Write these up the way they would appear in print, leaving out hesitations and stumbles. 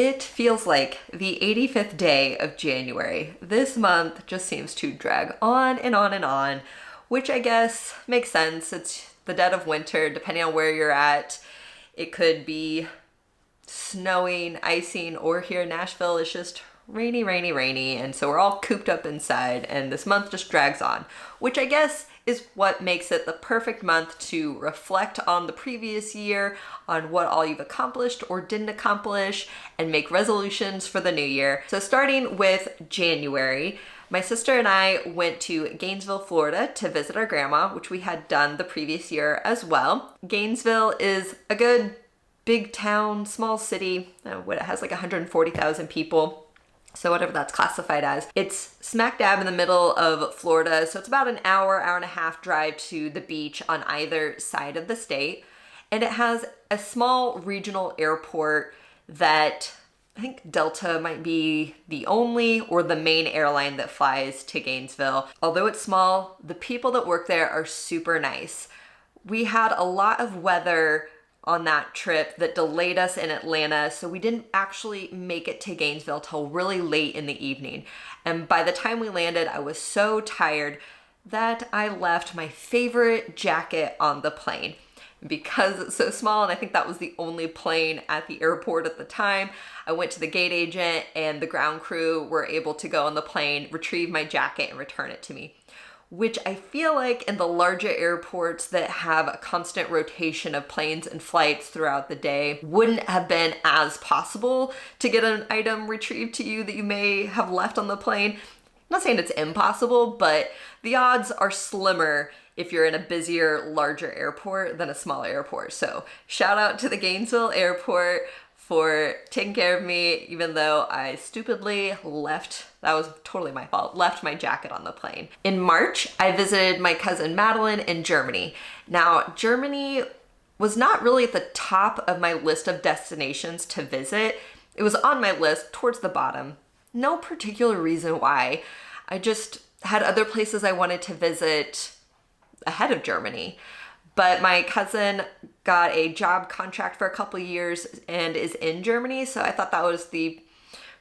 It feels like the 85th day of January. This month just seems to drag on and on and on, which I guess makes sense. It's the dead of winter, depending on where you're at. It could be snowing, icing, or here in Nashville, it's just rainy, rainy, rainy. And so we're all cooped up inside, and this month just drags on, which I guess is what makes it the perfect month to reflect on the previous year, on what all you've accomplished or didn't accomplish, and make resolutions for the new year. So starting with January, my sister and I went to Gainesville, Florida to visit our grandma, which we had done the previous year as well. Gainesville is a good big town, small city. It has like 140,000 people. So whatever that's classified as. It's smack dab in the middle of Florida. So it's about an hour, hour and a half drive to the beach on either side of the state. And it has a small regional airport that I think Delta might be the only or the main airline that flies to Gainesville. Although it's small, the people that work there are super nice. We had a lot of weather on that trip that delayed us in Atlanta, so we didn't actually make it to Gainesville till really late in the evening. And by the time we landed, I was so tired that I left my favorite jacket on the plane. Because it's so small, and I think that was the only plane at the airport at the time, I went to the gate agent and the ground crew were able to go on the plane, retrieve my jacket, and return it to me. Which I feel like in the larger airports that have a constant rotation of planes and flights throughout the day wouldn't have been as possible to get an item retrieved to you that you may have left on the plane. I'm not saying it's impossible, but the odds are slimmer if you're in a busier, larger airport than a smaller airport. So shout out to the Gainesville airport for taking care of me, even though I stupidly left, that was totally my fault, left my jacket on the plane. In March, I visited my cousin Madeline in Germany. Now, Germany was not really at the top of my list of destinations to visit. It was on my list towards the bottom. No particular reason why. I just had other places I wanted to visit ahead of Germany. But my cousin got a job contract for a couple of years and is in Germany. So I thought that was the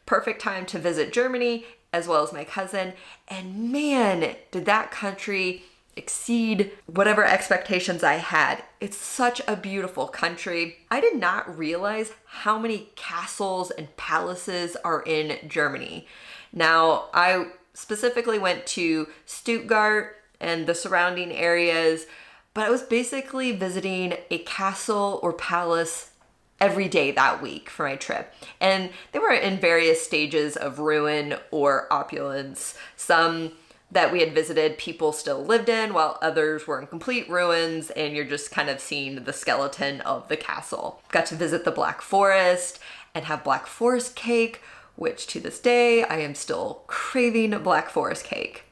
perfect time to visit Germany as well as my cousin. And man, did that country exceed whatever expectations I had. It's such a beautiful country. I did not realize how many castles and palaces are in Germany. Now, I specifically went to Stuttgart and the surrounding areas, but I was basically visiting a castle or palace every day that week for my trip. And they were in various stages of ruin or opulence. Some that we had visited, people still lived in, while others were in complete ruins, and you're just kind of seeing the skeleton of the castle. Got to visit the Black Forest and have Black Forest cake, which to this day, I am still craving Black Forest cake.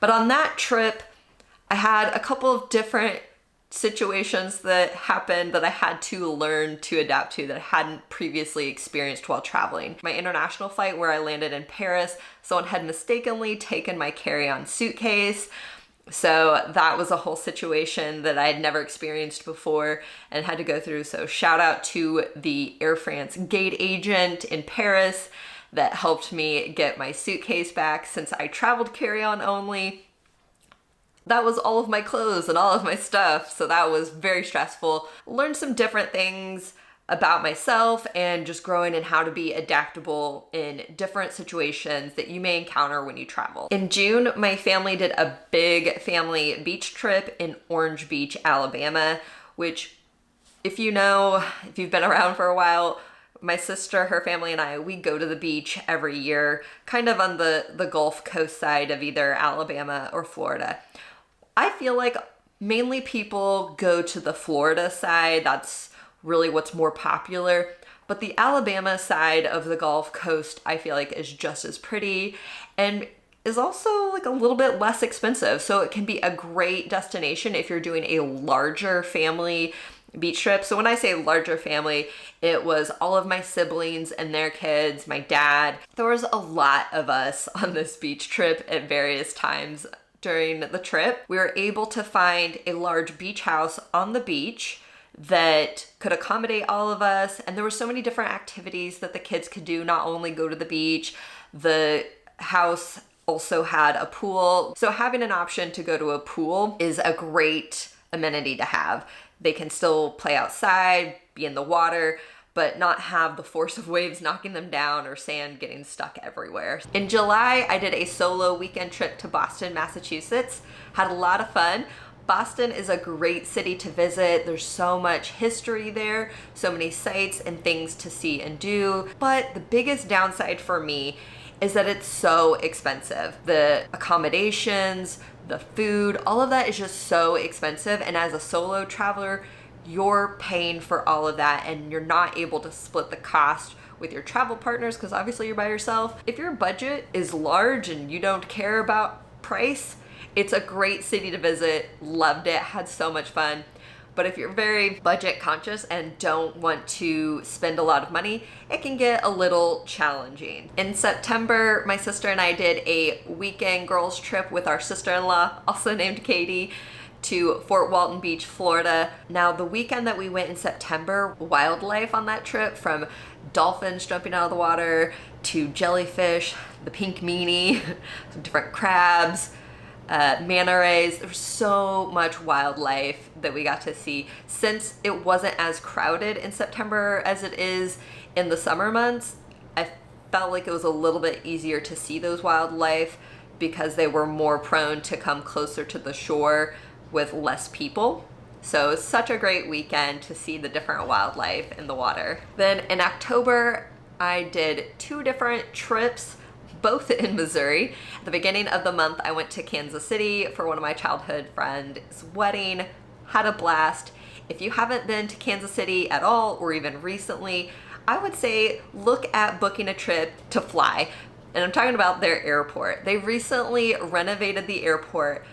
But on that trip, I had a couple of different situations that happened that I had to learn to adapt to that I hadn't previously experienced while traveling. My international flight where I landed in Paris, someone had mistakenly taken my carry-on suitcase. So that was a whole situation that I had never experienced before and had to go through. So shout out to the Air France gate agent in Paris that helped me get my suitcase back since I traveled carry-on only. That was all of my clothes and all of my stuff, so that was very stressful. Learned some different things about myself and just growing and how to be adaptable in different situations that you may encounter when you travel. In June, my family did a big family beach trip in Orange Beach, Alabama, which if you've been around for a while, my sister, her family, and I, we go to the beach every year, kind of on the Gulf Coast side of either Alabama or Florida. I feel like mainly people go to the Florida side. That's really what's more popular. But the Alabama side of the Gulf Coast, I feel like is just as pretty and is also like a little bit less expensive. So it can be a great destination if you're doing a larger family beach trip. So when I say larger family, it was all of my siblings and their kids, my dad. There was a lot of us on this beach trip at various times during the trip. We were able to find a large beach house on the beach that could accommodate all of us. And there were so many different activities that the kids could do, not only go to the beach. The house also had a pool. So having an option to go to a pool is a great amenity to have. They can still play outside, be in the water, but not have the force of waves knocking them down or sand getting stuck everywhere. In July, I did a solo weekend trip to Boston, Massachusetts. Had a lot of fun. Boston is a great city to visit. There's so much history there, so many sights and things to see and do. But the biggest downside for me is that it's so expensive. The accommodations, the food, all of that is just so expensive. And as a solo traveler, you're paying for all of that and you're not able to split the cost with your travel partners because obviously you're by yourself. If your budget is large and you don't care about price, it's a great city to visit. Loved it, had so much fun. But if you're very budget conscious and don't want to spend a lot of money, it can get a little challenging. In September, my sister and I did a weekend girls trip with our sister-in-law, also named Katie, to Fort Walton Beach, Florida. Now, the weekend that we went in September, wildlife on that trip, from dolphins jumping out of the water to jellyfish, the pink meanie, some different crabs, manta rays. There was so much wildlife that we got to see. Since it wasn't as crowded in September as it is in the summer months, I felt like it was a little bit easier to see those wildlife because they were more prone to come closer to the shore with less people. So it's such a great weekend to see the different wildlife in the water. Then in October, I did 2 different trips, both in Missouri. At the beginning of the month, I went to Kansas City for one of my childhood friends' wedding. Had a blast. If you haven't been to Kansas City at all, or even recently, I would say look at booking a trip to fly. And I'm talking about their airport. They recently renovated the airport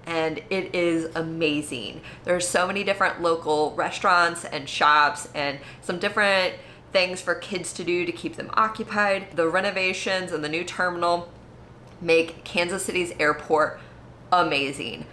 and it is amazing. There's so many different local restaurants and shops and some different things for kids to do to keep them occupied. The renovations and the new terminal make Kansas City's airport amazing.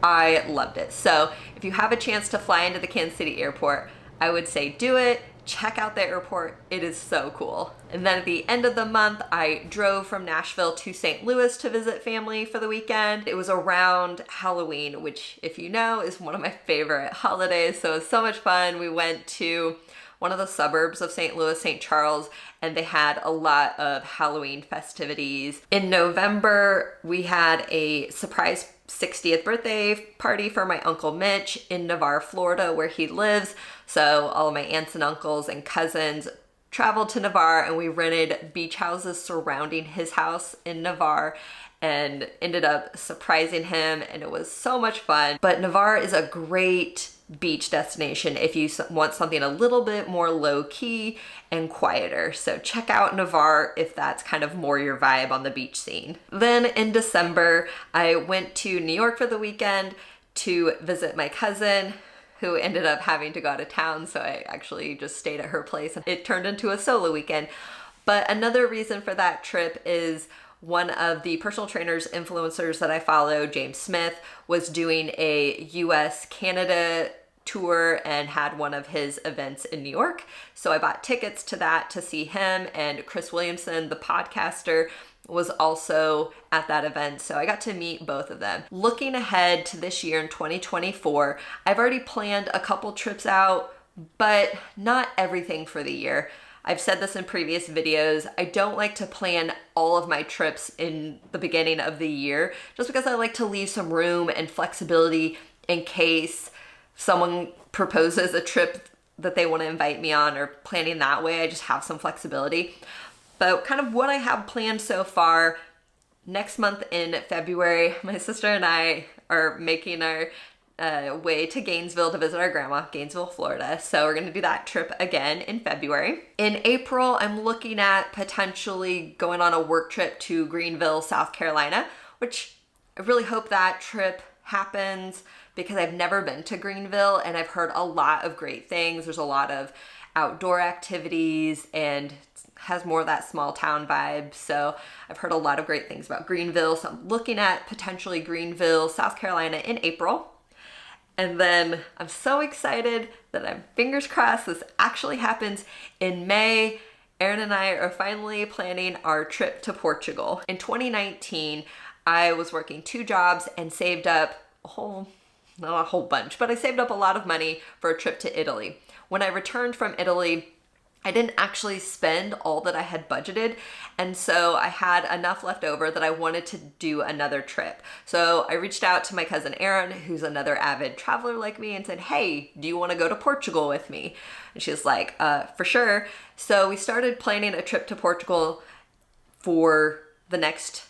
I loved it. So if you have a chance to fly into the Kansas City airport, I would say do it. Check out the airport. It is so cool. And then at the end of the month, I drove from Nashville to St. Louis to visit family for the weekend. It was around Halloween, which, if you know, is one of my favorite holidays. So it was so much fun. We went to one of the suburbs of St. Louis, St. Charles, and they had a lot of Halloween festivities. In November, we had a surprise 60th birthday party for my Uncle Mitch in Navarre, Florida, where he lives. So all of my aunts and uncles and cousins traveled to Navarre and we rented beach houses surrounding his house in Navarre and ended up surprising him, and it was so much fun. But Navarre is a great beach destination if you want something a little bit more low-key and quieter. So check out Navarre if that's kind of more your vibe on the beach scene. Then in December, I went to New York for the weekend to visit my cousin, who ended up having to go out of town, so I actually just stayed at her place and it turned into a solo weekend. But another reason for that trip is one of the personal trainers, influencers that I follow, James Smith, was doing a US Canada tour and had one of his events in New York. So I bought tickets to that to see him, and Chris Williamson, the podcaster, was also at that event. So I got to meet both of them. Looking ahead to this year in 2024, I've already planned a couple trips out, but not everything for the year. I've said this in previous videos. I don't like to plan all of my trips in the beginning of the year just because I like to leave some room and flexibility in case someone proposes a trip that they want to invite me on, or planning that way. I just have some flexibility. But kind of what I have planned so far, next month in February, my sister and I are making our way to Gainesville to visit our grandma, Gainesville, Florida. So we're gonna do that trip again in February. In April, I'm looking at potentially going on a work trip to Greenville, South Carolina, which I really hope that trip happens because I've never been to Greenville and I've heard a lot of great things. There's a lot of outdoor activities and has more of that small town vibe. So I've heard a lot of great things about Greenville. So I'm looking at potentially Greenville, South Carolina in April. And then I'm so excited that I'm fingers crossed this actually happens in May. Aaron and I are finally planning our trip to Portugal. In 2019, I was working 2 jobs and saved up not a whole bunch, but I saved up a lot of money for a trip to Italy. When I returned from Italy, I didn't actually spend all that I had budgeted, and so I had enough left over that I wanted to do another trip. So I reached out to my cousin Erin, who's another avid traveler like me, and said, hey, do you want to go to Portugal with me? And she was like, for sure. So we started planning a trip to Portugal for the next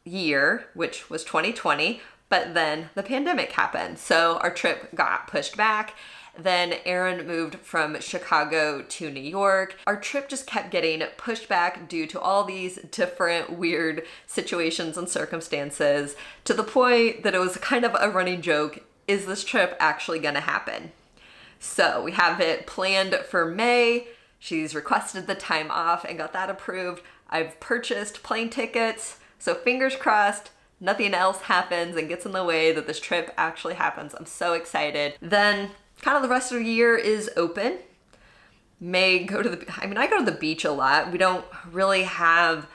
year, which was 2020, but then the pandemic happened. So our trip got pushed back. Then Aaron moved from Chicago to New York. Our trip just kept getting pushed back due to all these different weird situations and circumstances, to the point that it was kind of a running joke. Is this trip actually gonna happen? So we have it planned for May. She's requested the time off and got that approved. I've purchased plane tickets. So fingers crossed, nothing else happens and gets in the way that this trip actually happens. I'm so excited. Then kind of the rest of the year is open. I go to the beach a lot. We don't really have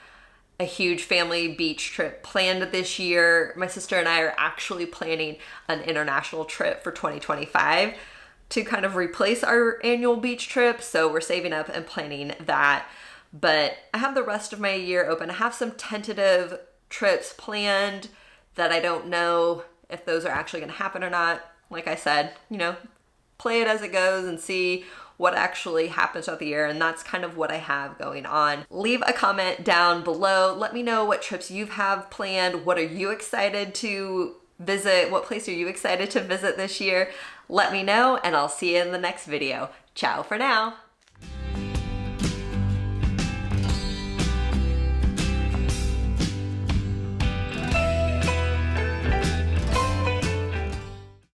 a huge family beach trip planned this year. My sister and I are actually planning an international trip for 2025 to kind of replace our annual beach trip. So we're saving up and planning that. But I have the rest of my year open. I have some tentative trips planned that I don't know if those are actually going to happen or not. Like I said, play it as it goes and see what actually happens throughout the year. And that's kind of what I have going on. Leave a comment down below. Let me know what trips you have planned. What are you excited to visit? What place are you excited to visit this year? Let me know, and I'll see you in the next video. Ciao for now.